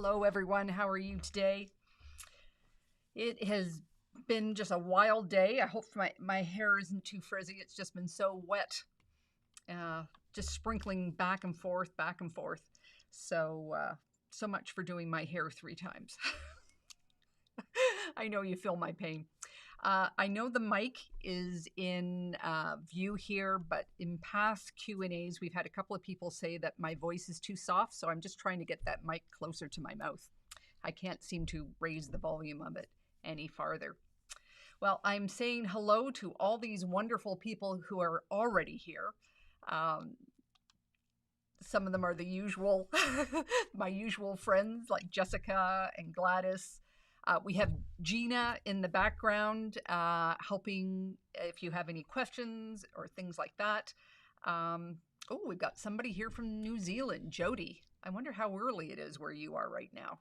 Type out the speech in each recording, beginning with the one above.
Hello, everyone. How are you today? It has been just a wild day. I hope my hair isn't too frizzy. It's just been so wet, just sprinkling back and forth, back and forth. So much for doing my hair 3 times. I know you feel my pain. I know the mic is in view here, but in past Q&As, we've had a couple of people say that my voice is too soft, so I'm just trying to get that mic closer to my mouth. I can't seem to raise the volume of it any farther. Well, I'm saying hello to all these wonderful people who are already here. Some of them are the usual, my usual friends like Jessica and Gladys. We have Gina in the background helping if you have any questions or things like that. Oh, we've got somebody here from New Zealand, Jody. I wonder how early it is where you are right now.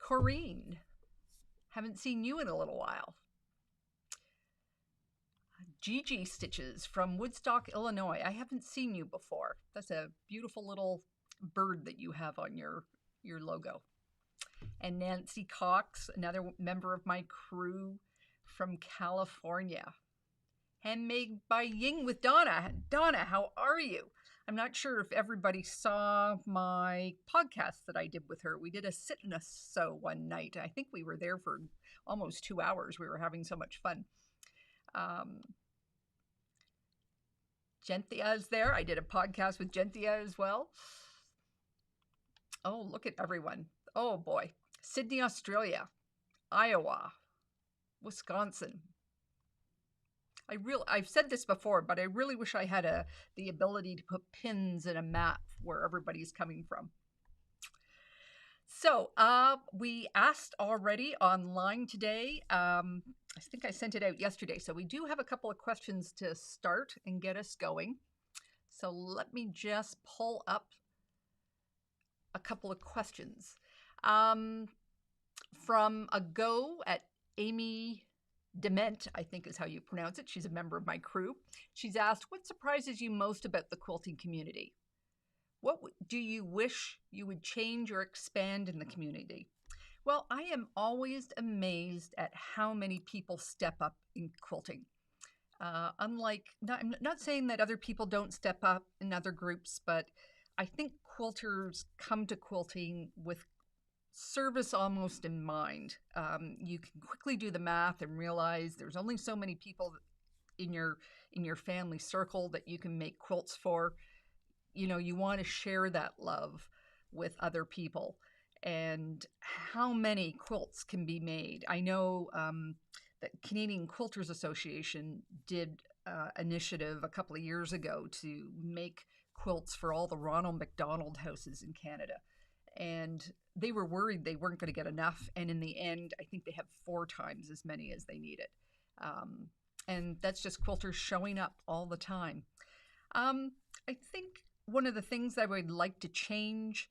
Corrine, haven't seen you in a little while. Gigi Stitches from Woodstock, Illinois. I haven't seen you before. That's a beautiful little bird that you have on your logo. And Nancy Cox, another member of my crew from California. Handmade by Ying with Donna. Donna, how are you? I'm not sure if everybody saw my podcast that I did with her. We did a sit and a sew one night. I think we were there for almost 2 hours. We were having so much fun. Genthia is there. I did a podcast with Genthia as well. Oh, look at everyone. Oh boy. Sydney, Australia, Iowa, Wisconsin. I've said this before, but I really wish I had the ability to put pins in a map where everybody's coming from. So we asked already online today. I think I sent it out yesterday. So we do have a couple of questions to start and get us going. So let me just pull up a couple of questions. From a go at Amy Dement, I think is how you pronounce it. She's a member of my crew. She's asked, what surprises you most about the quilting community? What do you wish you would change or expand in the community? Well, I am always amazed at how many people step up in quilting. I'm not saying that other people don't step up in other groups, but I think quilters come to quilting with service almost in mind. You can quickly do the math and realize there's only so many people in your family circle that you can make quilts for. You know, you want to share that love with other people. And how many quilts can be made? I know that Canadian Quilters Association did initiative a couple of years ago to make quilts for all the Ronald McDonald houses in Canada. And they were worried they weren't going to get enough. And in the end, I think they have 4 times as many as they needed. And that's just quilters showing up all the time. I think one of the things I would like to change,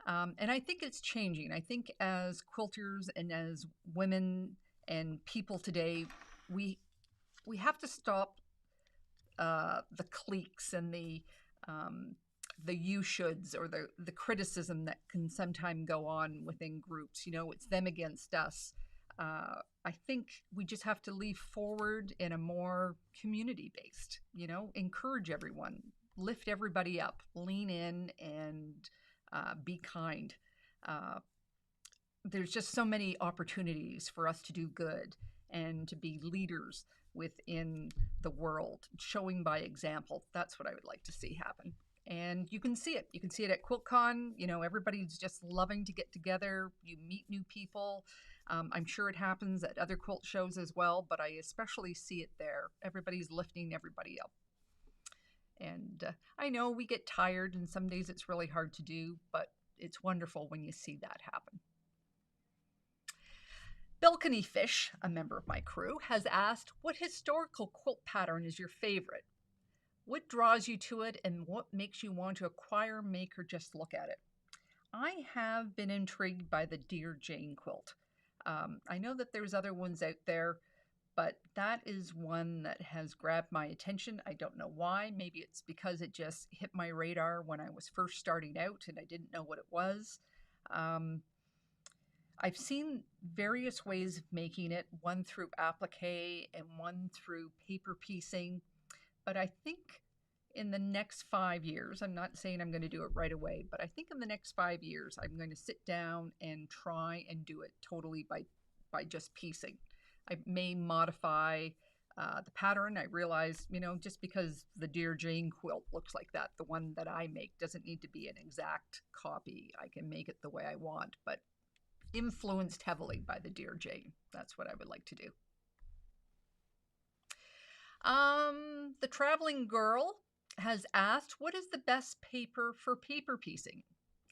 and I think it's changing. I think as quilters and as women and people today, we have to stop the cliques and the you shoulds or the criticism that can sometimes go on within groups. You know, it's them against us. I think we just have to leave forward in a more community-based, encourage everyone, lift everybody up, lean in, and be kind. There's just so many opportunities for us to do good and to be leaders within the world, showing by example. That's what I would like to see happen. And you can see it. You can see it at QuiltCon. Everybody's just loving to get together. You meet new people. I'm sure it happens at other quilt shows as well, but I especially see it there. Everybody's lifting everybody up. And I know we get tired, and some days it's really hard to do, but it's wonderful when you see that happen. Balcony Fish, a member of my crew, has asked, what historical quilt pattern is your favorite? What draws you to it, and what makes you want to acquire, make, or just look at it? I have been intrigued by the Dear Jane quilt. I know that there's other ones out there, but that is one that has grabbed my attention. I don't know why. Maybe it's because it just hit my radar when I was first starting out and I didn't know what it was. Um, I've seen various ways of making it, one through applique and one through paper piecing. But I think in the next 5 years, I'm not saying I'm going to do it right away, but I think in the next 5 years, I'm going to sit down and try and do it totally by just piecing. I may modify the pattern. I realize, just because the Dear Jane quilt looks like that, the one that I make doesn't need to be an exact copy. I can make it the way I want, but influenced heavily by the Dear Jane. That's what I would like to do. The Traveling Girl has asked, what is the best paper for paper piecing?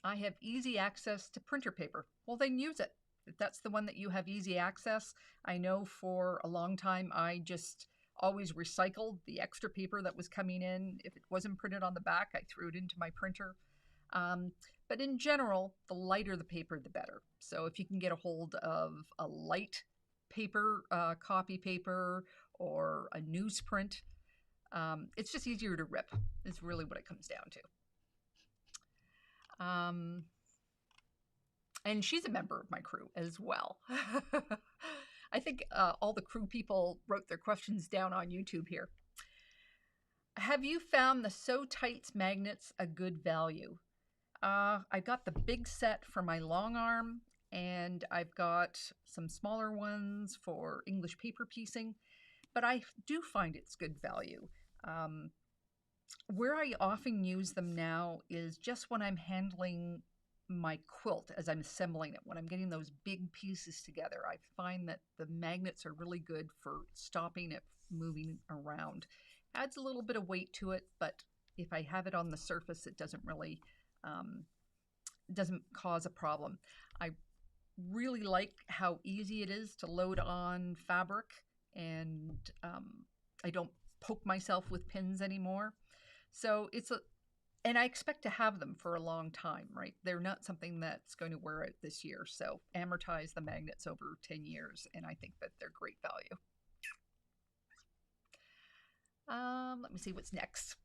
I have easy access to printer paper. Well, then use it. If that's the one that you have easy access, I know for a long time I just always recycled the extra paper that was coming in. If it wasn't printed on the back, I threw it into my printer. But in general, the lighter the paper, the better. So if you can get a hold of a light paper, copy paper, or a newsprint, it's just easier to rip, is really what it comes down to. And she's a member of my crew as well. I think all the crew people wrote their questions down on YouTube here. Have you found the Sew Tights magnets a good value? I got the big set for my long arm, and I've got some smaller ones for English paper piecing, but I do find it's good value. Where I often use them now is just when I'm handling my quilt as I'm assembling it. When I'm getting those big pieces together, I find that the magnets are really good for stopping it moving around. Adds a little bit of weight to it, but if I have it on the surface, it doesn't really doesn't cause a problem. I really like how easy it is to load on fabric, and I don't poke myself with pins anymore. So and I expect to have them for a long time, right? They're not something that's going to wear out this year. So amortize the magnets over 10 years, and I think that they're great value. Let me see what's next.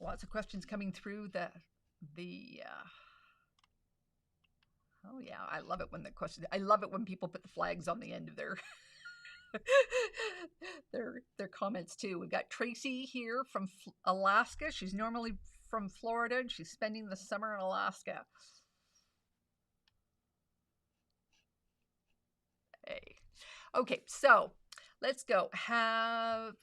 Lots of questions coming through. Oh yeah, I love it when I love it when people put the flags on the end of their their comments too. We've got Tracy here from Alaska. She's normally from Florida, and she's spending the summer in Alaska. Hey. Okay, so let's go. Have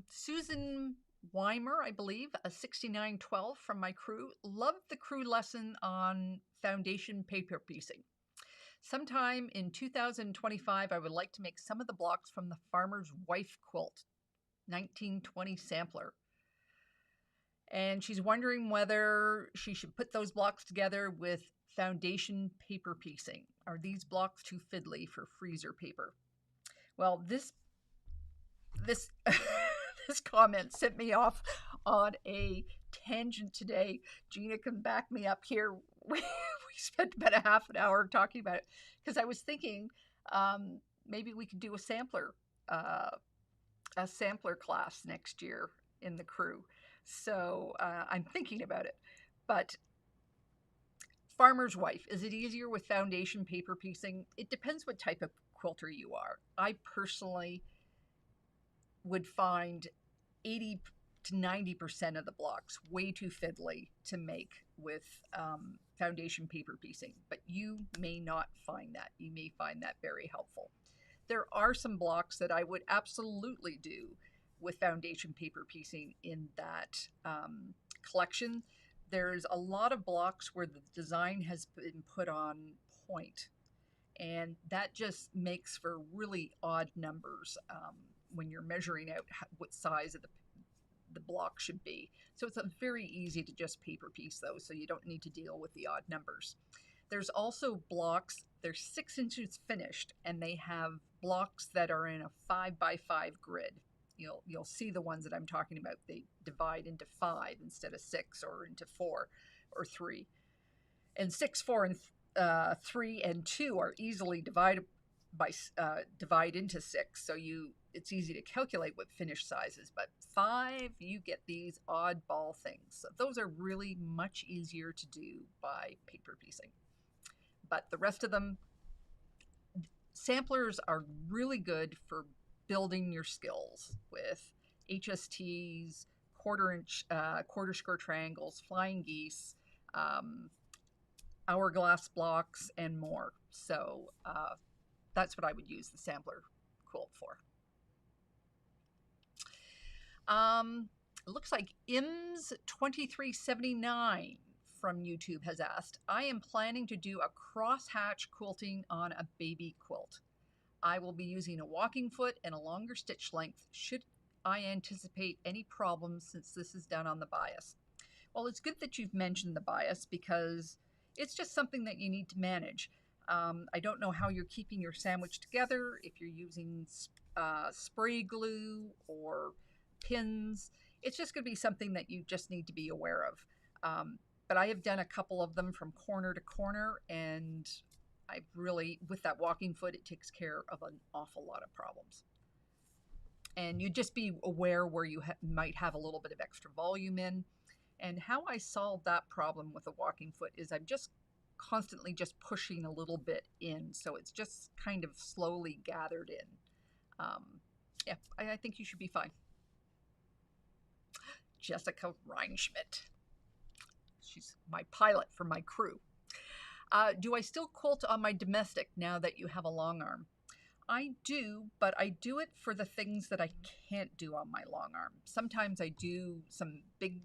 Susan Weimer, I believe, a 6912 from my crew. Loved the crew lesson on foundation paper piecing. Sometime in 2025, I would like to make some of the blocks from the Farmer's Wife quilt, 1920 sampler. And she's wondering whether she should put those blocks together with foundation paper piecing. Are these blocks too fiddly for freezer paper? Well, this this comment sent me off on a tangent today. Gina can back me up here. We spent about a half an hour talking about it because I was thinking maybe we could do a sampler class next year in the crew. So I'm thinking about it. But Farmer's Wife, is it easier with foundation paper piecing? It depends what type of quilter you are. I personally would find 80 to 90% of the blocks way too fiddly to make with foundation paper piecing, but you may not find that. You may find that very helpful. There are some blocks that I would absolutely do with foundation paper piecing in that collection. There's a lot of blocks where the design has been put on point, and that just makes for really odd numbers when you're measuring out what size of the block should be. So it's very easy to just paper piece those, so you don't need to deal with the odd numbers. There's also blocks, they're 6 inches finished, and they have blocks that are in a 5x5 grid. You'll see the ones that I'm talking about. They divide into 5 instead of 6, or into 4 or 3. And 6, 4, and 3 and 2 are easily divide into 6. So you it's easy to calculate what finish size is, but 5, you get these oddball things. So those are really much easier to do by paper piecing. But the rest of them, samplers are really good for building your skills with HSTs, quarter square triangles, flying geese, hourglass blocks, and more. So that's what I would use the sampler quilt for. It looks like IMS2379 from YouTube has asked, I am planning to do a crosshatch quilting on a baby quilt. I will be using a walking foot and a longer stitch length. Should I anticipate any problems since this is done on the bias? Well, it's good that you've mentioned the bias because it's just something that you need to manage. I don't know how you're keeping your sandwich together, if you're using spray glue or pins. It's just going to be something that you just need to be aware of. But I have done a couple of them from corner to corner, and I've really, with that walking foot, it takes care of an awful lot of problems. And you just be aware where you might have a little bit of extra volume in. And how I solve that problem with a walking foot is I'm just constantly just pushing a little bit in, so it's just kind of slowly gathered in. Yeah, I think you should be fine. Jessica Reinschmidt. She's my pilot for my crew. Do I still quilt on my domestic now that you have a long arm? I do, but I do it for the things that I can't do on my long arm. Sometimes I do some big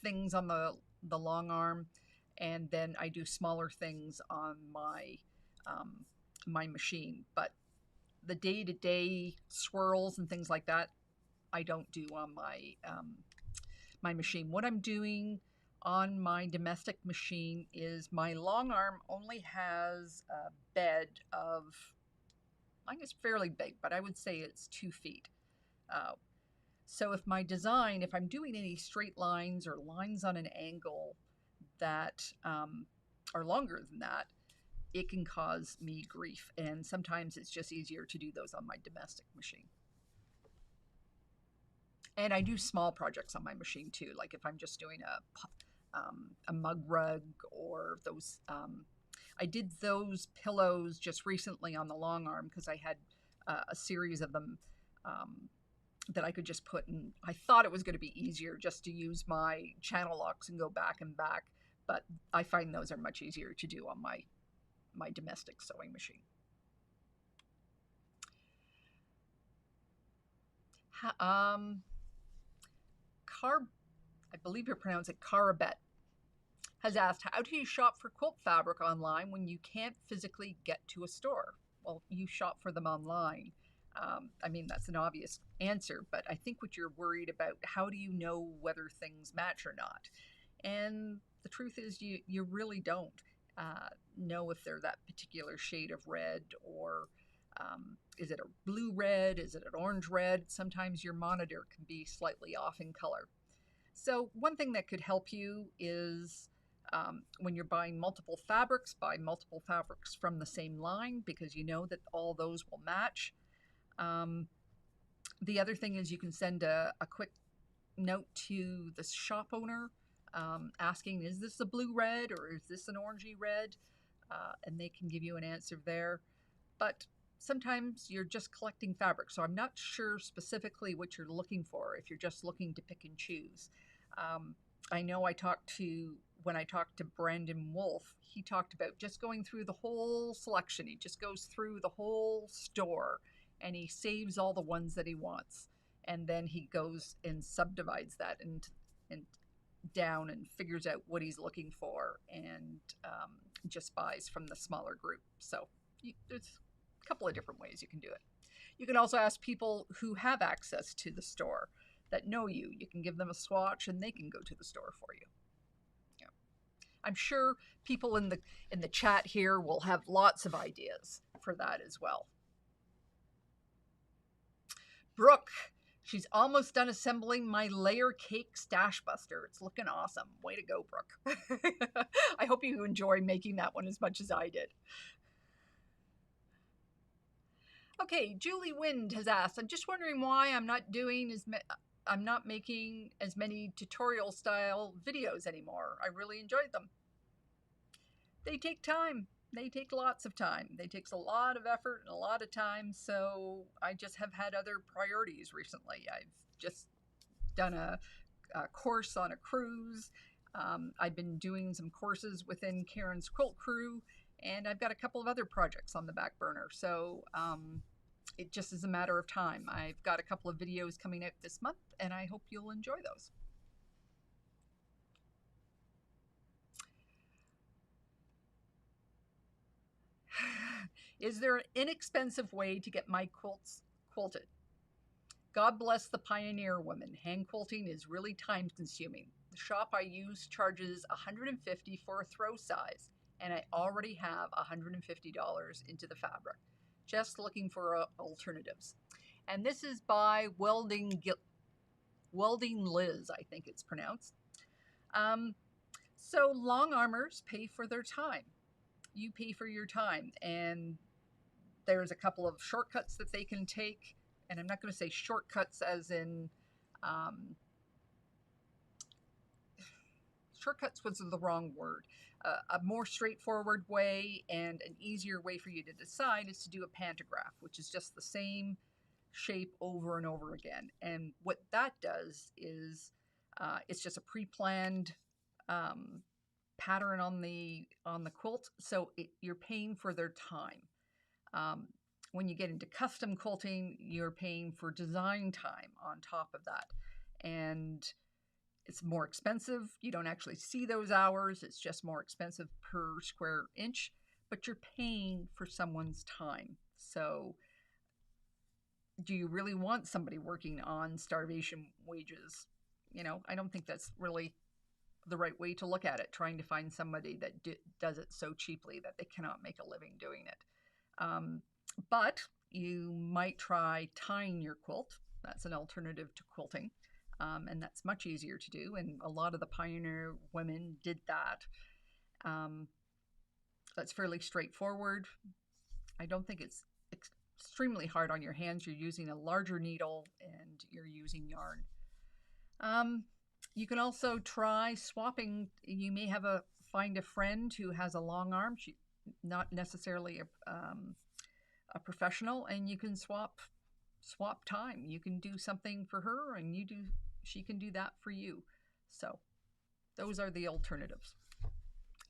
things on the long arm, and then I do smaller things on my my machine. But the day-to-day swirls and things like that, I don't do on my my machine. What I'm doing on my domestic machine is my long arm only has a bed of, I think it's fairly big, but I would say it's 2 feet. So if my design, if I'm doing any straight lines or lines on an angle that are longer than that, it can cause me grief. And sometimes it's just easier to do those on my domestic machine. And I do small projects on my machine too, like if I'm just doing a mug rug or those. I did those pillows just recently on the long arm because I had a series of them that I could just put in. I thought it was going to be easier just to use my channel locks and go back and back, but I find those are much easier to do on my domestic sewing machine. I believe you're pronouncing it Carabet, has asked, how do you shop for quilt fabric online when you can't physically get to a store? Well, you shop for them online. I mean, that's an obvious answer, but I think what you're worried about, how do you know whether things match or not? And the truth is you really don't know if they're that particular shade of red, or is it a blue red? Is it an orange red? Sometimes your monitor can be slightly off in color. So one thing that could help you is when you're buying multiple fabrics, buy multiple fabrics from the same line because you know that all those will match. The other thing is you can send a quick note to the shop owner asking, is this a blue red or is this an orangey red? And they can give you an answer there. But sometimes you're just collecting fabric, so I'm not sure specifically what you're looking for if you're just looking to pick and choose. I know when I talked to Brandon Wolf, he talked about just going through the whole selection. He just goes through the whole store and he saves all the ones that he wants. And then he goes and subdivides that and down and figures out what he's looking for and just buys from the smaller group. So there's a couple of different ways you can do it. You can also ask people who have access to the store that know you. You can give them a swatch and they can go to the store for you. Yeah. I'm sure people in the chat here will have lots of ideas for that as well. Brooke, she's almost done assembling my layer cake stash buster. It's looking awesome. Way to go, Brooke. I hope you enjoy making that one as much as I did. Okay, Julie Wind has asked, I'm just wondering why I'm not making as many tutorial style videos anymore. I really enjoyed them. They take time. They take lots of time. They takes a lot of effort and a lot of time. So I just have had other priorities recently. I've just done a course on a cruise. I've been doing some courses within Karen's Quilt Crew, and I've got a couple of other projects on the back burner. So it just is a matter of time. I've got a couple of videos coming out this month, and I hope you'll enjoy those. Is there an inexpensive way to get my quilts quilted? God bless the pioneer women. Hand quilting is really time consuming. The shop I use charges $150 for a throw size, and I already have $150 into the fabric. Just looking for alternatives. And this is by Welding Liz, I think it's pronounced. So long armors pay for their time. You pay for your time, and there's a couple of shortcuts that they can take. And I'm not going to say shortcuts as in shortcuts was the wrong word. A more straightforward way and an easier way for you to decide is to do a pantograph, which is just the same shape over and over again. And what that does is it's just a pre-planned pattern on the quilt, so you're paying for their time. When you get into custom quilting, you're paying for design time on top of that, and it's more expensive. You don't actually see those hours. It's just more expensive per square inch, but you're paying for someone's time. So do you really want somebody working on starvation wages? You know, I don't think that's really the right way to look at it, trying to find somebody that does it so cheaply that they cannot make a living doing it. But you might try tying your quilt. That's an alternative to quilting. And that's much easier to do. And a lot of the pioneer women did that. That's fairly straightforward. I don't think it's extremely hard on your hands. You're using a larger needle and you're using yarn. You can also try swapping. You may find a friend who has a long arm. She not necessarily a professional, and you can swap time. You can do something for her, and she can do that for you. So those are the alternatives.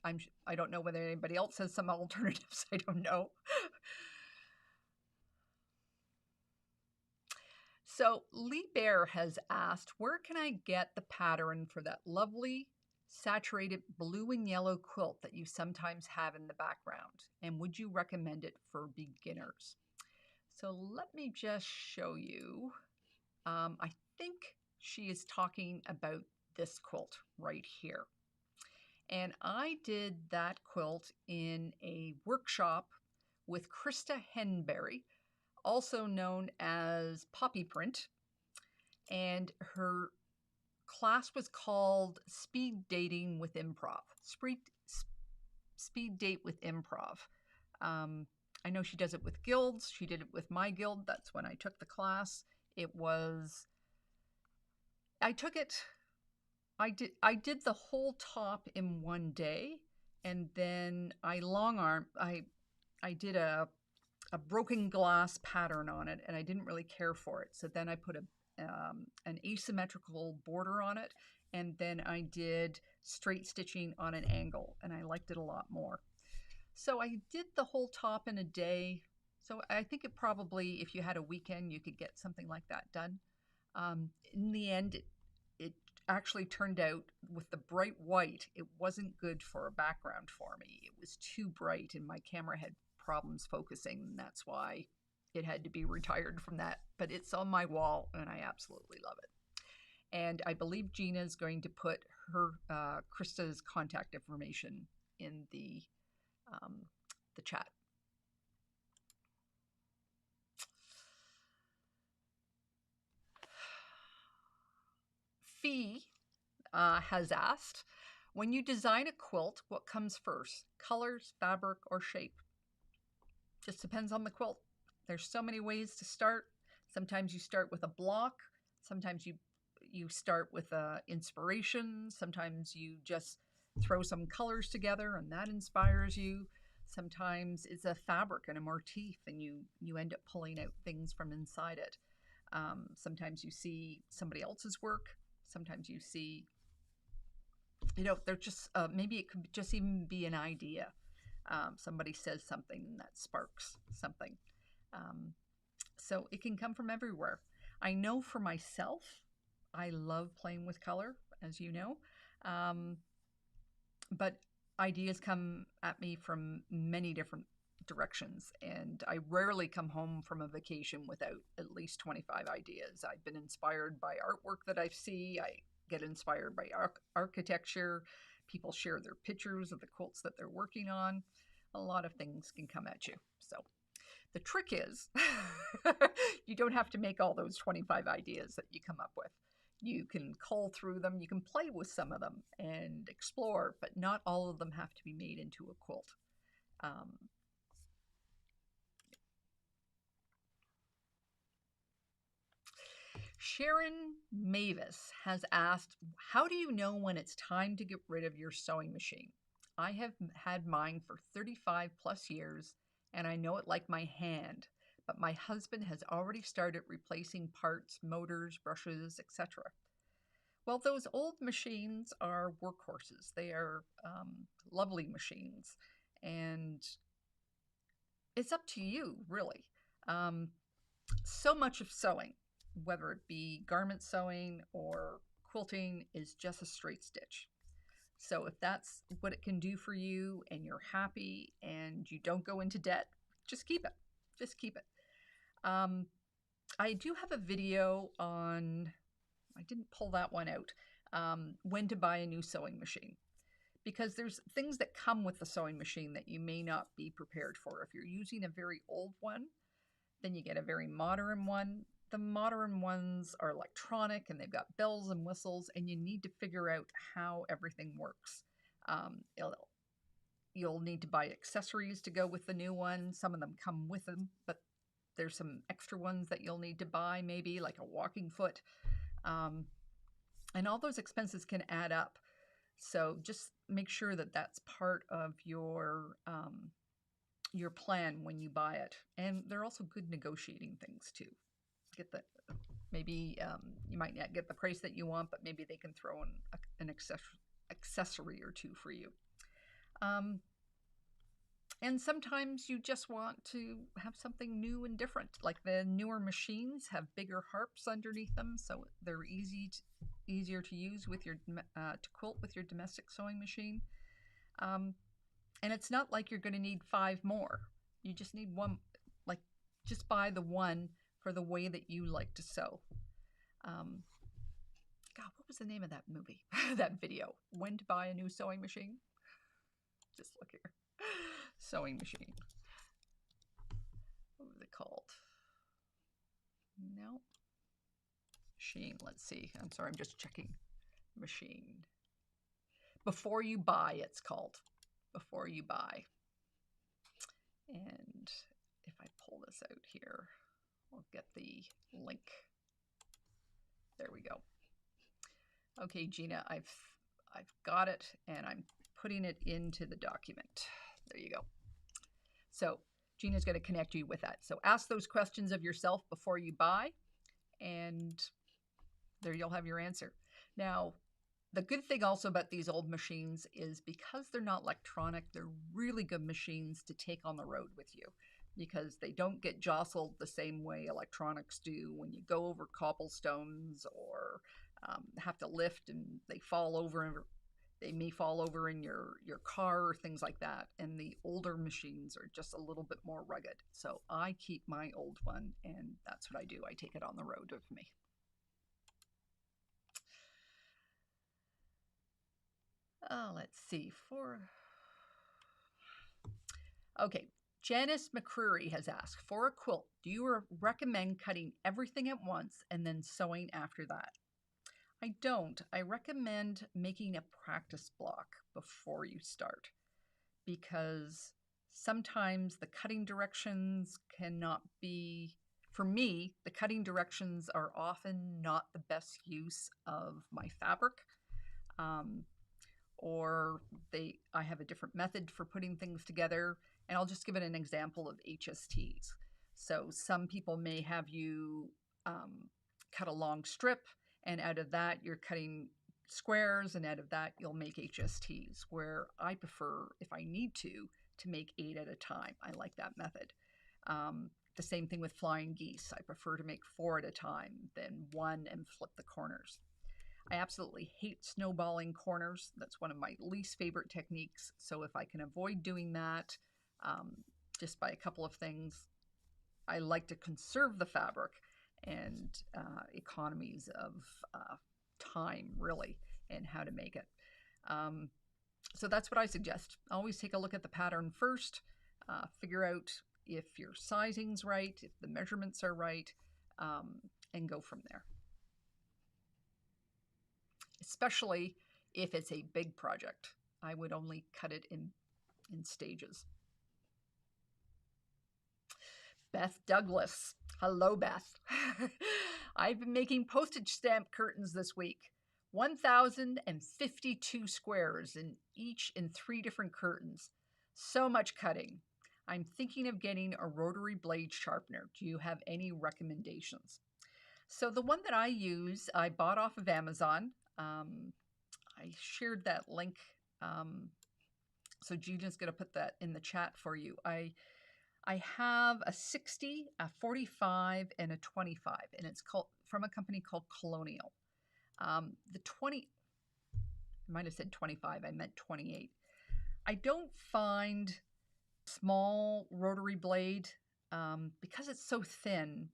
I don't know whether anybody else has some alternatives. I don't know. So Lee Bear has asked, where can I get the pattern for that lovely saturated blue and yellow quilt that you sometimes have in the background? And would you recommend it for beginners? So let me just show you. I think she is talking about this quilt right here. And I did that quilt in a workshop with Krista Henberry, also known as Poppy Print. And her class was called Speed Dating with Improv. Speed Date with Improv. I know she does it with guilds. She did it with my guild. That's when I took the class. I did the whole top in one day, and then I did a broken glass pattern on it, and I didn't really care for it. So then I put an asymmetrical border on it, and then I did straight stitching on an angle, and I liked it a lot more. So I did the whole top in a day. So I think it probably, if you had a weekend, you could get something like that done. In the end, it actually turned out with the bright white, it wasn't good for a background for me. It was too bright and my camera had problems focusing, and that's why it had to be retired from that. But it's on my wall and I absolutely love it. And I believe Gina is going to put her Krista's contact information in the chat. Fee has asked, when you design a quilt, what comes first? Colors, fabric, or shape? Just depends on the quilt. There's so many ways to start. Sometimes you start with a block. Sometimes you start with inspiration. Sometimes you just throw some colors together and that inspires you. Sometimes it's a fabric and a motif and you end up pulling out things from inside it. Sometimes you see somebody else's work. Sometimes you see, they're just, maybe it could just even be an idea. Somebody says something that sparks something. So it can come from everywhere. I know for myself, I love playing with color, as you know. But ideas come at me from many different directions, and I rarely come home from a vacation without at least 25 ideas. I've been inspired by artwork that I see. I get inspired by architecture. People share their pictures of the quilts that they're working on. A lot of things can come at you. So the trick is you don't have to make all those 25 ideas that you come up with. You can cull through them, you can play with some of them and explore, but not all of them have to be made into a quilt. Sharon Mavis has asked, how do you know when it's time to get rid of your sewing machine? I have had mine for 35 plus years and I know it like my hand, but my husband has already started replacing parts, motors, brushes, etc. Well, those old machines are workhorses. They are lovely machines, and it's up to you, really. So much of sewing, whether it be garment sewing or quilting, is just a straight stitch. So if that's what it can do for you and you're happy and you don't go into debt, just keep it. Just keep it. I do have a video on, I didn't pull that one out, when to buy a new sewing machine. Because there's things that come with the sewing machine that you may not be prepared for. If you're using a very old one, then you get a very modern one. The modern ones are electronic and they've got bells and whistles, and you need to figure out how everything works. You'll need to buy accessories to go with the new one. Some of them come with them, but there's some extra ones that you'll need to buy, maybe like a walking foot. And all those expenses can add up. So just make sure that that's part of your plan when you buy it. And they're also good negotiating things too. Get the, maybe you might not get the price that you want, but maybe they can throw in an accessory or two for you. And sometimes you just want to have something new and different. Like the newer machines have bigger harps underneath them, so they're easier to use with your to quilt with your domestic sewing machine. And it's not like you're going to need 5 more. You just need one. Like, just buy the one for the way that you like to sew. God, what was the name of that movie? That video? When to buy a new sewing machine? Just look here. Sewing machine. What was it called? No. Machine. Let's see. I'm sorry. I'm just checking. Machine. Before You Buy, it's called. Before You Buy. And if I pull this out here, I'll get the link. There we go. Okay, Gina, I've got it, and I'm putting it into the document. There you go. So Gina's going to connect you with that. So ask those questions of yourself before you buy, and there you'll have your answer. Now, the good thing also about these old machines is because they're not electronic, they're really good machines to take on the road with you, because they don't get jostled the same way electronics do when you go over cobblestones or have to lift and they fall over. They may fall over in your car or things like that. And the older machines are just a little bit more rugged. So I keep my old one, and that's what I do. I take it on the road with me. Let's see. Okay. Janice McCreary has asked, for a quilt, do you recommend cutting everything at once and then sewing after that? I don't. I recommend making a practice block before you start, because Sometimes the cutting directions cannot be, for me, the cutting directions are often not the best use of my fabric. Or I have a different method for putting things together. And I'll just give it an example of HSTs. So some people may have you cut a long strip, and out of that you're cutting squares, and out of that you'll make HSTs, where I prefer, if I need to make 8 at a time. I like that method. The same thing with flying geese. I prefer to make 4 at a time than 1 and flip the corners. I absolutely hate snowballing corners. That's one of my least favorite techniques. So if I can avoid doing that just by a couple of things, I like to conserve the fabric and economies of time, really, and how to make it. So that's what I suggest. Always take a look at the pattern first, figure out if your sizing's right, if the measurements are right, and go from there. Especially if it's a big project. I would only cut it in stages. Beth Douglas. Hello, Beth. I've been making postage stamp curtains this week. 1,052 squares, each in 3 different curtains. So much cutting. I'm thinking of getting a rotary blade sharpener. Do you have any recommendations? So the one that I use, I bought off of Amazon. I shared that link. So Gina's going to put that in the chat for you. I have a 60, a 45, and a 25, and it's from a company called Colonial. The 20, I might have said 25, I meant 28. I don't find small rotary blade, because it's so thin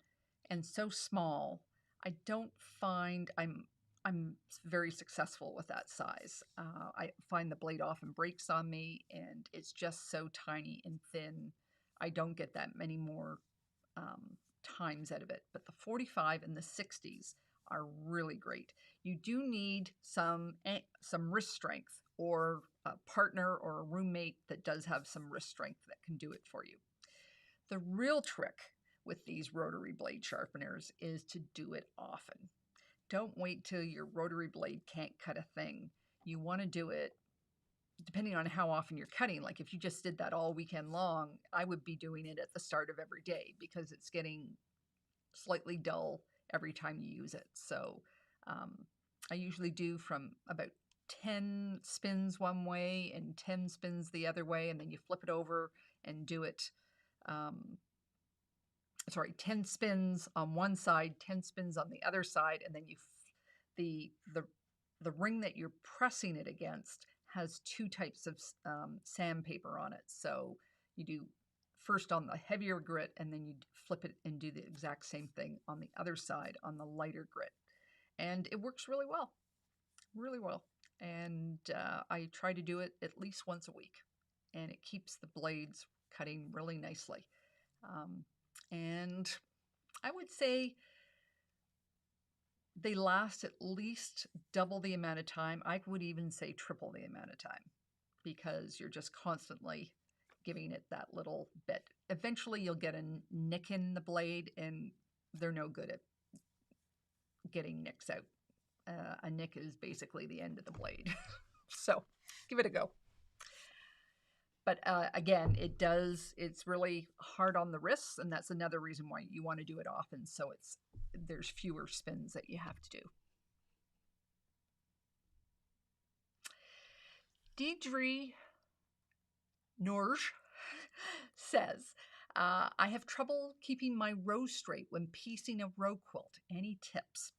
and so small, I don't find I'm very successful with that size. I find the blade often breaks on me, and it's just so tiny and thin. I don't get that many more times out of it. But the 45 and the 60s are really great. You do need some wrist strength, or a partner or a roommate that does have some wrist strength that can do it for you. The real trick with these rotary blade sharpeners is to do it often. Don't wait till your rotary blade can't cut a thing. You want to do it depending on how often you're cutting. Like if you just did that all weekend long, I would be doing it at the start of every day, because it's getting slightly dull every time you use it. So I usually do from about 10 spins one way and 10 spins the other way, and then you flip it over and do it. 10 spins on one side, 10 spins on the other side, and then the ring that you're pressing it against has 2 types of sandpaper on it. So you do first on the heavier grit, and then you flip it and do the exact same thing on the other side on the lighter grit. And it works really well, really well. And I try to do it at least once a week, and it keeps the blades cutting really nicely. And I would say they last at least double the amount of time. I would even say triple the amount of time, because you're just constantly giving it that little bit. Eventually you'll get a nick in the blade, and they're no good at getting nicks out. A nick is basically the end of the blade. So give it a go. But again, it's really hard on the wrists, and that's another reason why you want to do it often, so there's fewer spins that you have to do. Deidre Norge says, I have trouble keeping my row straight when piecing a row quilt. Any tips?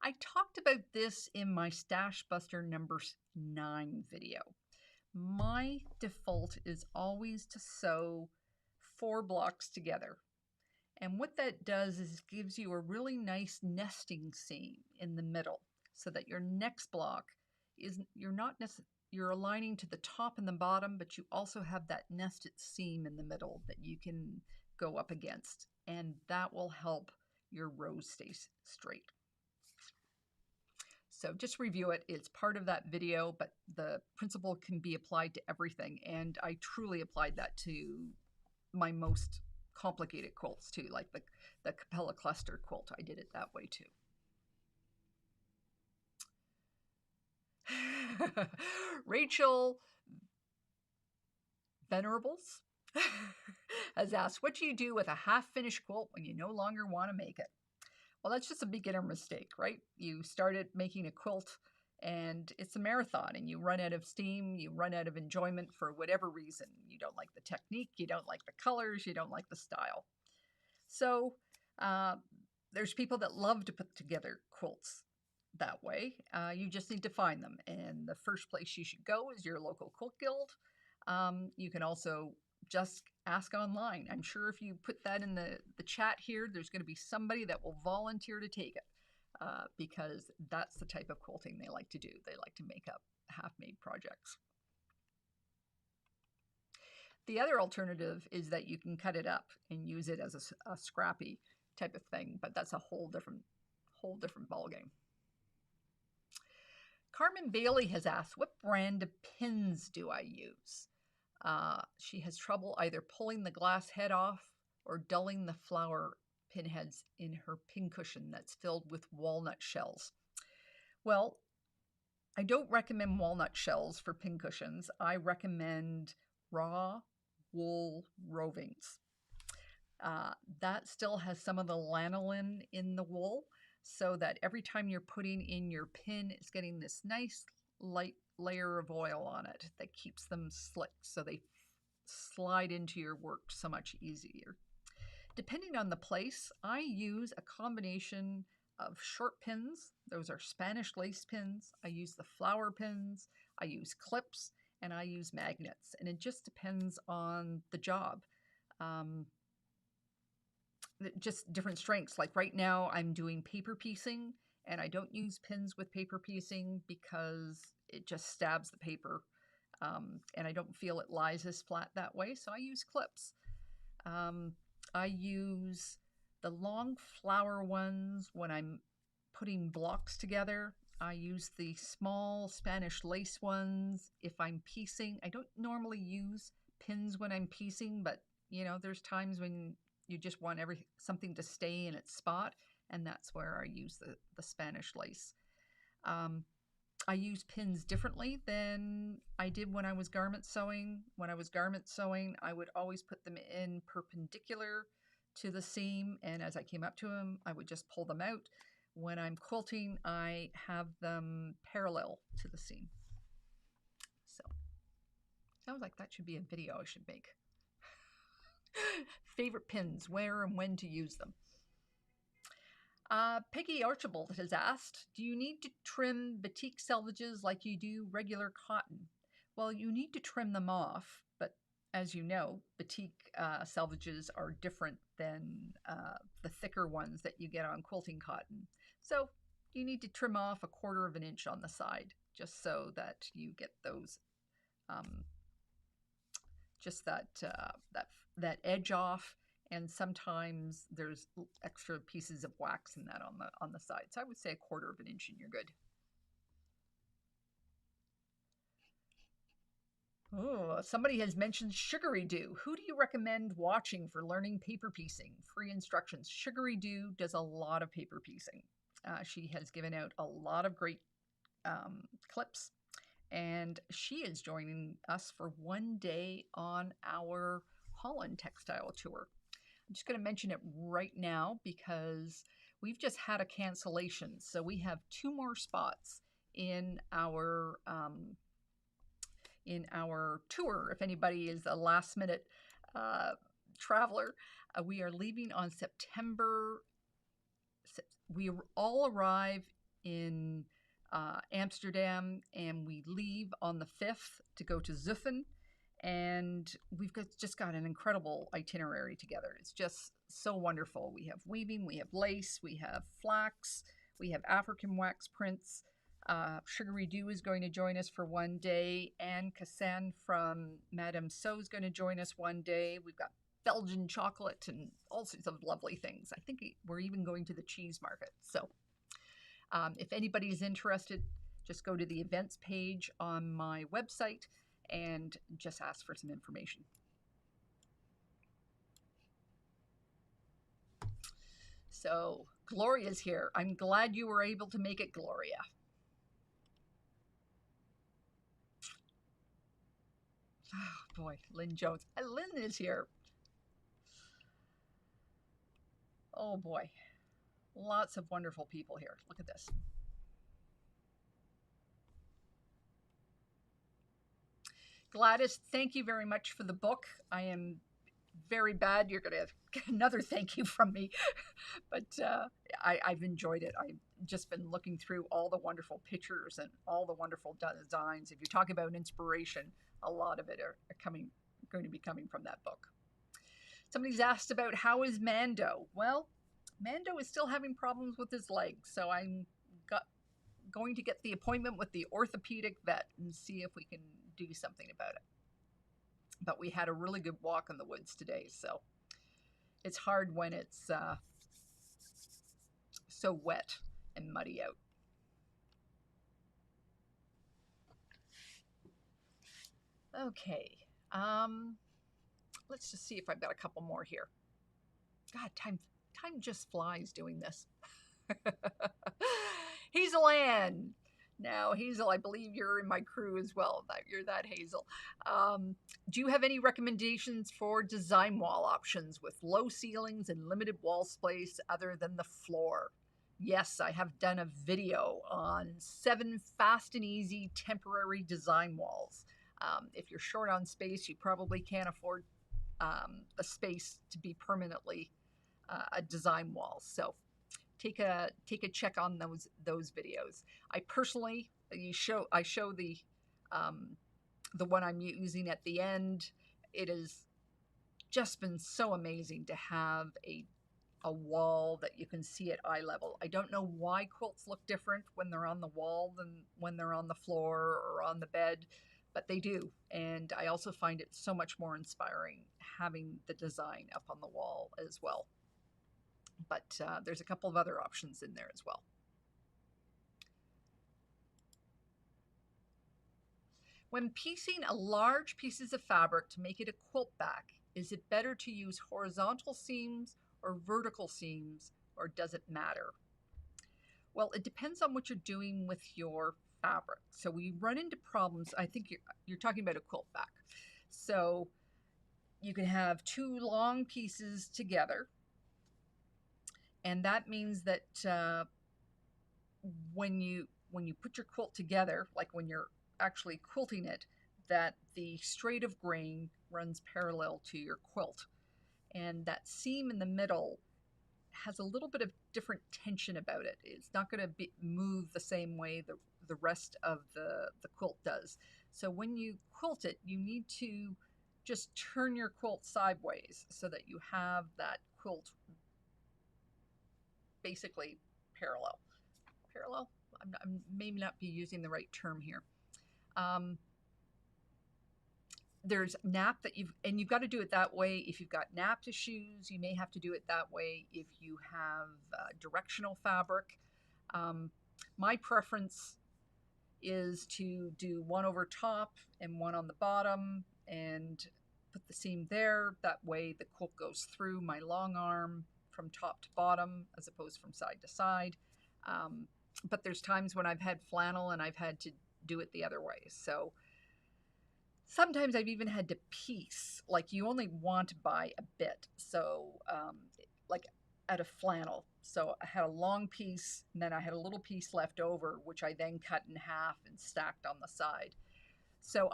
I talked about this in my Stash Buster number 9 video. My default is always to sew 4 blocks together. And what that does is gives you a really nice nesting seam in the middle, so that your next block you're aligning to the top and the bottom, but you also have that nested seam in the middle that you can go up against, and that will help your rows stay straight. So just review it. It's part of that video, but the principle can be applied to everything. And I truly applied that to my most complicated quilts too, like the Capella cluster quilt. I did it that way too. Rachel Venerables has asked, what do you do with a half-finished quilt when you no longer want to make it? Well, that's just a beginner mistake, right? You started making a quilt and it's a marathon and you run out of steam, you run out of enjoyment for whatever reason. You don't like the technique, you don't like the colors, you don't like the style. So there's people that love to put together quilts that way. You just need to find them. And the first place you should go is your local quilt guild. You can also just ask online. I'm sure if you put that in the chat here, there's going to be somebody that will volunteer to take it because that's the type of quilting they like to do. They like to make up half-made projects. The other alternative is that you can cut it up and use it as a scrappy type of thing, but that's a whole different ballgame. Carmen Bailey has asked, what brand of pins do I use? She has trouble either pulling the glass head off or dulling the flower pinheads in her pincushion that's filled with walnut shells. Well, I don't recommend walnut shells for pincushions. I recommend raw wool rovings. That still has some of the lanolin in the wool, so that every time you're putting in your pin, it's getting this nice light layer of oil on it that keeps them slick, so they slide into your work so much easier. Depending on the place, I use a combination of short pins. Those are Spanish lace pins. I use the flower pins. I use clips, and I use magnets. And it just depends on the job. Just different strengths. Like right now, I'm doing paper piecing, and I don't use pins with paper piecing because it just stabs the paper, and I don't feel it lies as flat that way, so I use clips. I use the long flower ones when I'm putting blocks together. I use the small Spanish lace ones if I'm piecing. I don't normally use pins when I'm piecing, but you know, there's times when you just want something to stay in its spot, and that's where I use the Spanish lace. I use pins differently than I did when I was garment sewing. When I was garment sewing, I would always put them in perpendicular to the seam, and as I came up to them, I would just pull them out. When I'm quilting, I have them parallel to the seam. So, sounds like that should be a video I should make. Favorite pins, where and when to use them. Peggy Archibald has asked, do you need to trim batik selvages like you do regular cotton? Well, you need to trim them off, but as you know, batik selvages are different than the thicker ones that you get on quilting cotton. So you need to trim off 1/4 of an inch on the side, just so that you get those, just that edge off. And sometimes there's extra pieces of wax in that on the side. So I would say 1/4 of an inch and you're good. Oh, somebody has mentioned Sugary Doo. Who do you recommend watching for learning paper piecing? Free instructions. Sugary Doo does a lot of paper piecing. She has given out a lot of great clips, and she is joining us for one day on our Holland textile tour. I'm just going to mention it right now because we've just had a cancellation. So we have 2 more spots in our tour. If anybody is a last minute traveler, we are leaving on September. We all arrive in Amsterdam, and we leave on the 5th to go to Zuffen. And we've just got an incredible itinerary together. It's just so wonderful. We have weaving, we have lace, we have flax, we have African wax prints. Sugary Doo is going to join us for one day. Anne Cassan from Madame So is going to join us one day. We've got Belgian chocolate and all sorts of lovely things. I think we're even going to the cheese market. So If anybody is interested, just go to the events page on my website and just ask for some information. So Gloria's here. I'm glad you were able to make it, Gloria. Oh boy, Lynn Jones. Lynn is here. Oh boy, lots of wonderful people here. Look at this. Gladys, thank you very much for the book. I am very bad. You're going to get another thank you from me. But I've enjoyed it. I've just been looking through all the wonderful pictures and all the wonderful designs. If you talk about inspiration, a lot of it are going to be coming from that book. Somebody's asked about how is Mando. Well, Mando is still having problems with his legs, so I'm going to get the appointment with the orthopedic vet and see if we can do something about it. But we had a really good walk in the woods today, so it's hard when it's so wet and muddy out. Okay, let's just see if I've got a couple more here. God, time just flies doing this. Hazel Ann. Now, Hazel, I believe you're in my crew as well. You're that Hazel. Do you have any recommendations for design wall options with low ceilings and limited wall space other than the floor? Yes, I have done a video on 7 fast and easy temporary design walls. If you're short on space, you probably can't afford a space to be permanently a design wall. So take a check on those videos. I personally, I show the one I'm using at the end. It has just been so amazing to have a wall that you can see at eye level. I don't know why quilts look different when they're on the wall than when they're on the floor or on the bed, but they do. And I also find it so much more inspiring having the design up on the wall as well. But there's a couple of other options in there as well. When piecing a large pieces of fabric to make it a quilt back, is it better to use horizontal seams or vertical seams, or does it matter? Well, it depends on what you're doing with your fabric. So we run into problems. I think you're talking about a quilt back. So you can have 2 long pieces together, and that means that when you put your quilt together, like when you're actually quilting it, that the straight of grain runs parallel to your quilt, and that seam in the middle has a little bit of different tension about it. It's not going to move the same way the rest of the quilt does. So when you quilt it, you need to just turn your quilt sideways so that you have that quilt basically parallel. I may not be using the right term here. There's nap that you've got to do it that way. If you've got napped shoes, you may have to do it that way. If you have directional fabric, my preference is to do one over top and one on the bottom and put the seam there. That way the quilt goes through my long arm from top to bottom as opposed from side to side. But there's times when I've had flannel and I've had to do it the other way. So sometimes I've even had to piece, like you only want to buy a bit. So like out of flannel. So I had a long piece and then I had a little piece left over, which I then cut in half and stacked on the side. So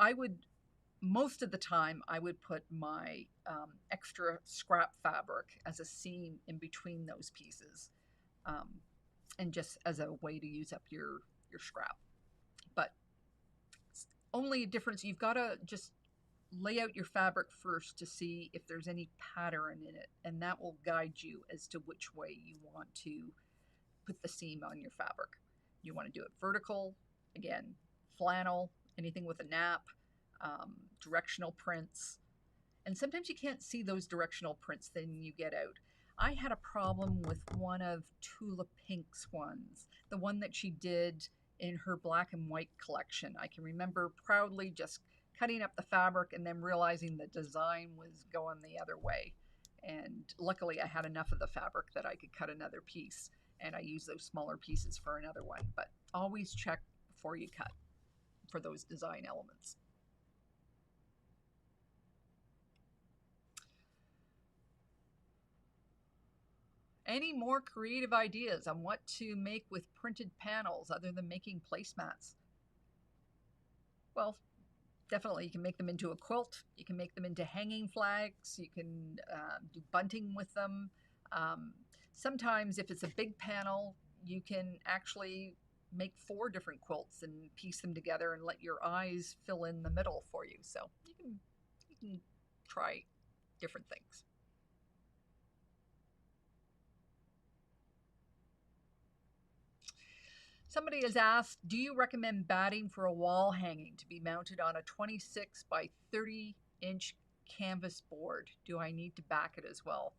most of the time I would put my extra scrap fabric as a seam in between those pieces. And just as a way to use up your scrap. But only a difference, you've got to just lay out your fabric first to see if there's any pattern in it, and that will guide you as to which way you want to put the seam on your fabric. You want to do it vertical, again, flannel, anything with a nap, directional prints. And sometimes you can't see those directional prints, then you get out. I had a problem with one of Tula Pink's ones, the one that she did in her black and white collection. I can remember proudly just cutting up the fabric and then realizing the design was going the other way. And luckily, I had enough of the fabric that I could cut another piece, and I used those smaller pieces for another one. But always check before you cut for those design elements. Any more creative ideas on what to make with printed panels other than making placemats? Well, definitely you can make them into a quilt. You can make them into hanging flags. You can do bunting with them. Um, Sometimes if it's a big panel, you can actually make 4 different quilts and piece them together and let your eyes fill in the middle for you. So you can try different things. Somebody has asked, do you recommend batting for a wall hanging to be mounted on a 26 by 30-inch canvas board? Do I need to back it as well?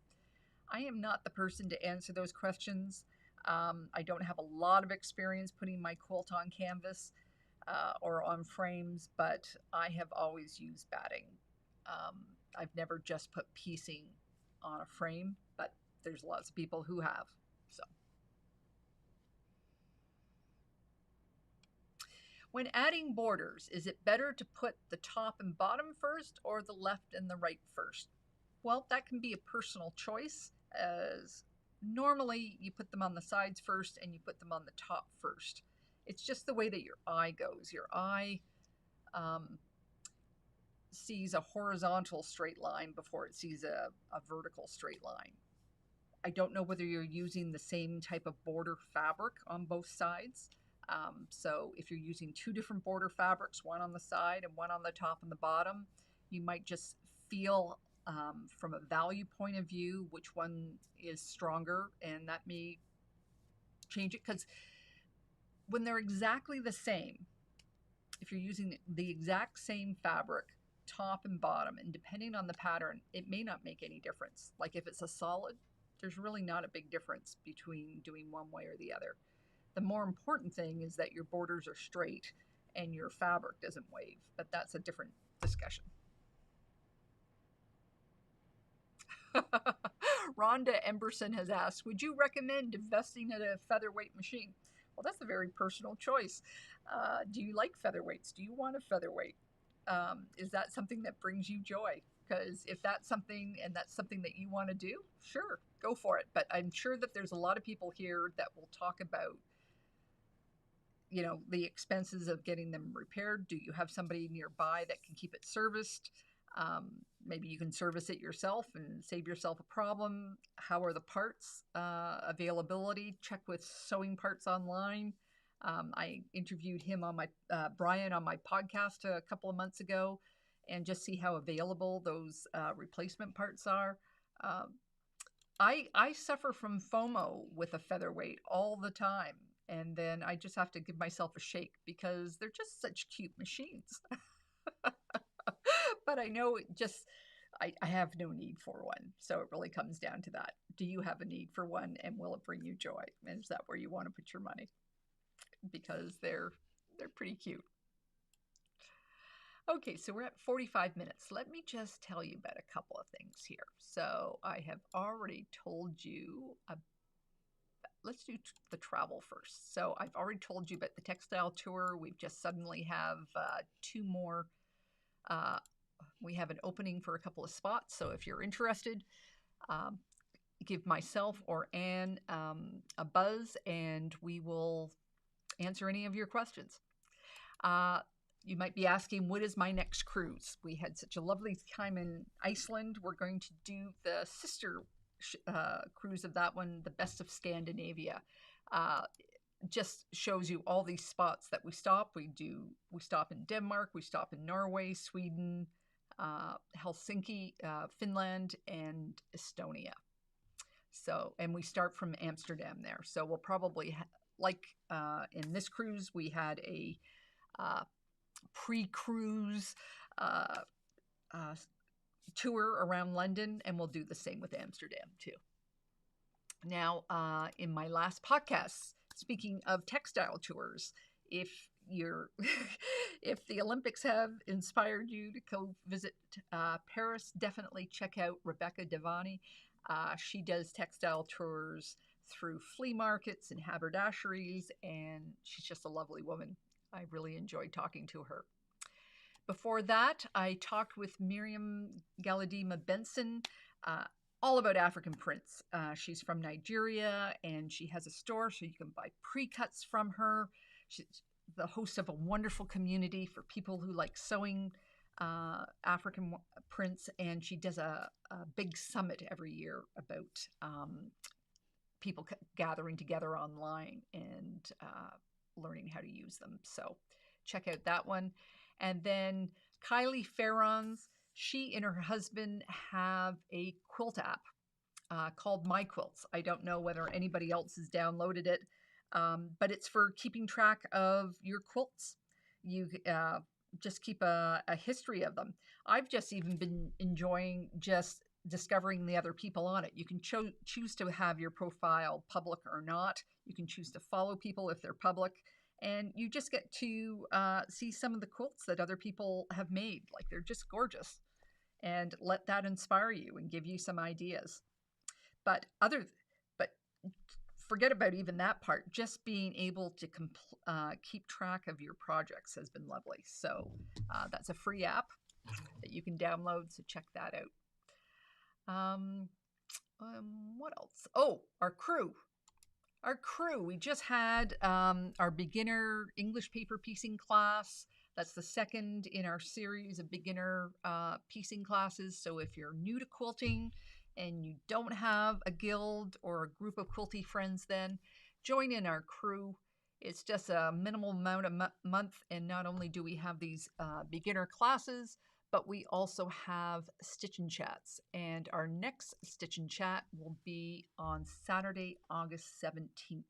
I am not the person to answer those questions. I don't have a lot of experience putting my quilt on canvas or on frames, but I have always used batting. I've never just put piecing on a frame, but there's lots of people who have. So, when adding borders, is it better to put the top and bottom first or the left and the right first? Well, that can be a personal choice, as normally you put them on the sides first and you put them on the top first. It's just the way that your eye goes. Your eye sees a horizontal straight line before it sees a vertical straight line. I don't know whether you're using the same type of border fabric on both sides. So if you're using 2 different border fabrics, one on the side and one on the top and the bottom, you might just feel from a value point of view which one is stronger, and that may change it, because when they're exactly the same, if you're using the exact same fabric top and bottom, and depending on the pattern, it may not make any difference. Like if it's a solid, there's really not a big difference between doing one way or the other. The more important thing is that your borders are straight and your fabric doesn't wave, but that's a different discussion. Rhonda Emberson has asked, would you recommend investing in a featherweight machine? Well, that's a very personal choice. Do you like featherweights? Do you want a featherweight? Is that something that brings you joy? Because if that's something and that's something that you want to do, sure, go for it. But I'm sure that there's a lot of people here that will talk about, you know, the expenses of getting them repaired. Do you have somebody nearby that can keep it serviced? Maybe you can service it yourself and save yourself a problem. How are the parts availability? Check with Sewing Parts Online. I interviewed him on my Brian on my podcast a couple of months ago, and just see how available those replacement parts are. I suffer from FOMO with a featherweight all the time, and then I just have to give myself a shake because they're just such cute machines. But I know I have no need for one. So it really comes down to that. Do you have a need for one, and will it bring you joy? And is that where you want to put your money? Because they're pretty cute. Okay, so we're at 45 minutes. Let me just tell you about a couple of things here. So I have already told you let's do the travel first. So I've already told you about the textile tour. We've just suddenly have 2 more. We have an opening for a couple of spots. So if you're interested, give myself or Anne a buzz, and we will answer any of your questions. You might be asking, what is my next cruise? We had such a lovely time in Iceland. We're going to do the sister cruise of that one, the Best of Scandinavia. Just shows you all these spots that we stop. We stop in Denmark, we stop in Norway, Sweden, Helsinki, Finland, and Estonia. So, and we start from Amsterdam there. So we'll probably, in this cruise, we had a pre-cruise tour around London, and we'll do the same with Amsterdam too. Now, in my last podcast, speaking of textile tours, if you're if the Olympics have inspired you to go visit Paris, definitely check out Rebecca Devani. She does textile tours through flea markets and haberdasheries, and she's just a lovely woman. I really enjoyed talking to her. Before that, I talked with Miriam Galadima Benson, uh, all about African prints. She's from Nigeria and she has a store so you can buy pre-cuts from her. She's the host of a wonderful community for people who like sewing African prints, and she does a big summit every year about people gathering together online and learning how to use them. So check out that one. And then Kylie Ferrons, she and her husband have a quilt app called My Quilts. I don't know whether anybody else has downloaded it, but it's for keeping track of your quilts. You just keep a history of them. I've just even been enjoying just discovering the other people on it. You can choose to have your profile public or not. You can choose to follow people if they're public. And you just get to see some of the quilts that other people have made. Like, they're just gorgeous. And let that inspire you and give you some ideas. But forget about even that part. Just being able to keep track of your projects has been lovely. So that's a free app that you can download. So check that out. What else? Oh, our crew. Our crew. We just had our beginner English paper piecing class. That's the second in our series of beginner piecing classes. So if you're new to quilting and you don't have a guild or a group of quilty friends, then join in our crew. It's just a minimal amount a month, and not only do we have these beginner classes, but we also have Stitch and Chats. And our next Stitch and Chat will be on Saturday, August 17th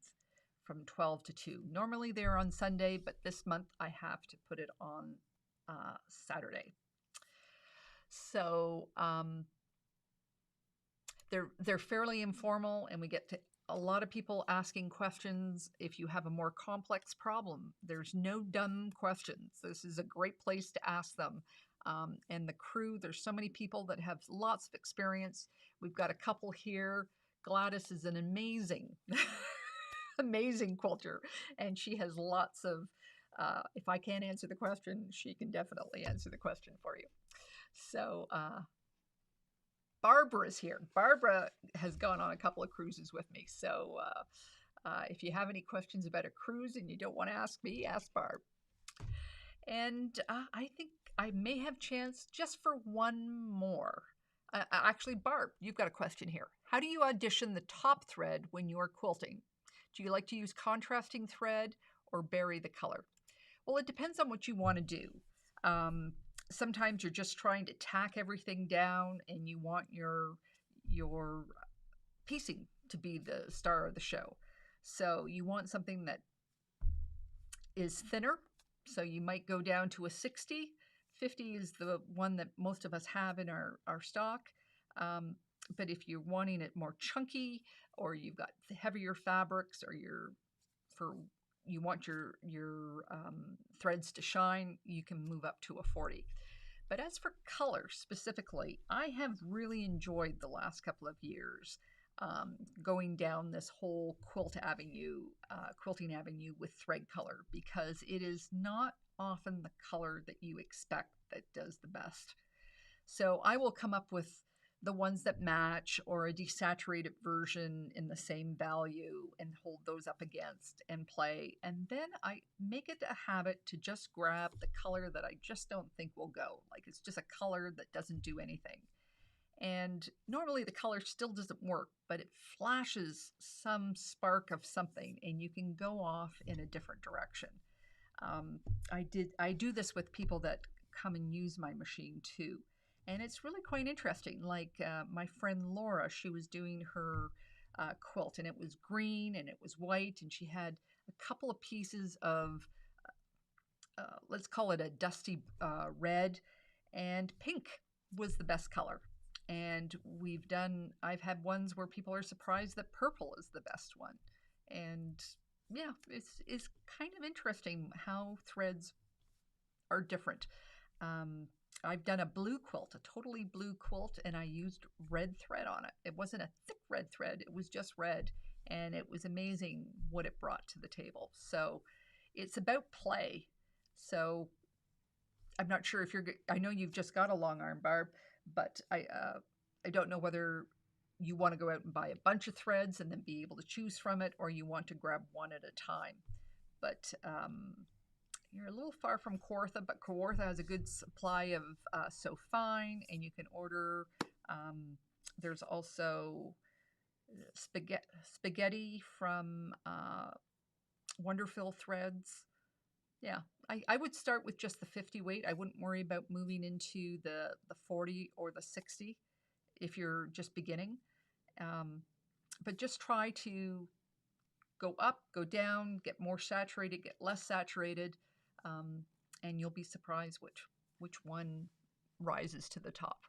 from 12 to 2. Normally they're on Sunday, but this month I have to put it on Saturday. So they're fairly informal, and we get to a lot of people asking questions. If you have a more complex problem, there's no dumb questions. This is a great place to ask them. And the crew, there's so many people that have lots of experience. We've got a couple here. Gladys is an amazing, amazing quilter, and she has lots of, if I can't answer the question, she can definitely answer the question for you. So Barbara's here. Barbara has gone on a couple of cruises with me. So if you have any questions about a cruise and you don't want to ask me, ask Barb. And I think I may have chance just for one more. Actually, Barb, you've got a question here. How do you audition the top thread when you're quilting? Do you like to use contrasting thread or bury the color? Well, it depends on what you want to do. Sometimes you're just trying to tack everything down and you want your piecing to be the star of the show. So you want something that is thinner. So you might go down to a 60. 50 is the one that most of us have in our stock. But if you're wanting it more chunky, or you've got heavier fabrics, or you want your threads to shine, you can move up to a 40. But as for color specifically, I have really enjoyed the last couple of years going down this whole quilting avenue with thread color, because it is not often the color that you expect that does the best. So I will come up with the ones that match, or a desaturated version in the same value, and hold those up against and play. And then I make it a habit to just grab the color that I just don't think will go. Like, it's just a color that doesn't do anything. And normally the color still doesn't work, but it flashes some spark of something, and you can go off in a different direction. I do this with people that come and use my machine too. And it's really quite interesting. Like my friend Laura, she was doing her quilt, and it was green and it was white, and she had a couple of pieces of, let's call it a dusty red, and pink was the best color. And I've had ones where people are surprised that purple is the best one. And yeah, it's kind of interesting how threads are different. Um, I've done a blue quilt, a totally blue quilt, and I used red thread on it. It wasn't a thick red thread, it was just red. And it was amazing what it brought to the table. So it's about play. So I'm not sure if I know you've just got a long arm, Barb, but I don't know whether you want to go out and buy a bunch of threads and then be able to choose from it, or you want to grab one at a time. But you're a little far from Kawartha, but Kawartha has a good supply of So Fine, and you can order. There's also spaghetti from Wonderful Threads. Yeah, I would start with just the 50 weight. I wouldn't worry about moving into the 40 or the 60 if you're just beginning. But just try to go up, go down, get more saturated, get less saturated, and you'll be surprised which one rises to the top.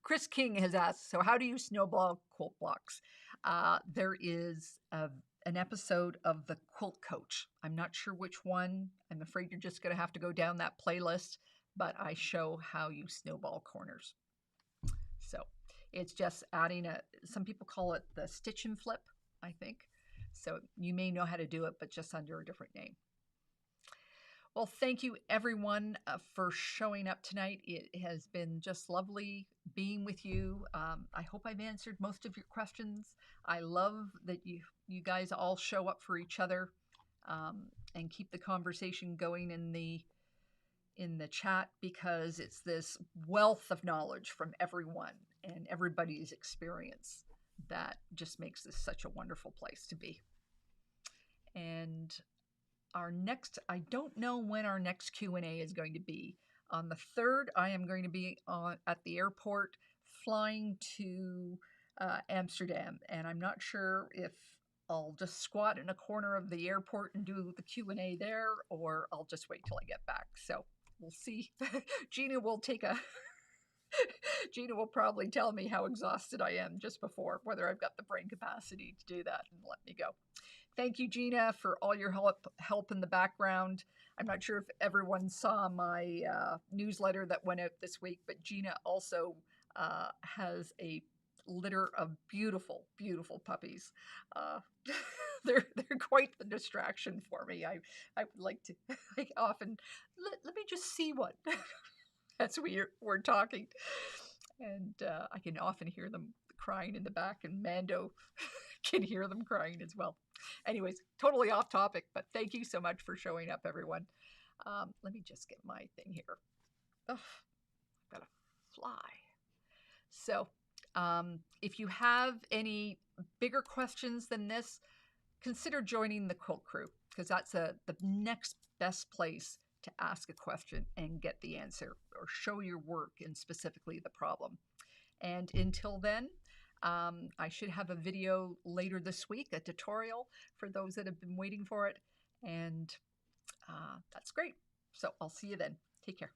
Chris King has asked, so how do you snowball quilt blocks? There is an episode of the Quilt Coach. I'm not sure which one. I'm afraid you're just going to have to go down that playlist, but I show how you snowball corners. So it's just adding some people call it the stitch and flip, I think. So you may know how to do it, but just under a different name. Well, thank you everyone for showing up tonight. It has been just lovely being with you. I hope I've answered most of your questions. I love that you guys all show up for each other and keep the conversation going in the chat, because it's this wealth of knowledge from everyone and everybody's experience that just makes this such a wonderful place to be. And I don't know when our next Q&A is going to be. On the 3rd, I am going to be at the airport flying to Amsterdam, and I'm not sure if I'll just squat in a corner of the airport and do the Q&A there, or I'll just wait till I get back. So we'll see. Gina will probably tell me how exhausted I am just before, whether I've got the brain capacity to do that and let me go. Thank you, Gina, for all your help in the background. I'm not sure if everyone saw my newsletter that went out this week, but Gina also has a litter of beautiful, beautiful puppies. They're quite the distraction for me. I would like to. I often let me just see one. As we're talking, and I can often hear them crying in the back, and Mando can hear them crying as well. Anyways, totally off topic, but thank you so much for showing up, everyone. Let me just get my thing here. Oh, I've got to fly. So if you have any bigger questions than this, consider joining the Quilt Crew, because that's the next best place to ask a question and get the answer, or show your work and specifically the problem. And until then, I should have a video later this week, a tutorial for those that have been waiting for it. And that's great. So I'll see you then. Take care.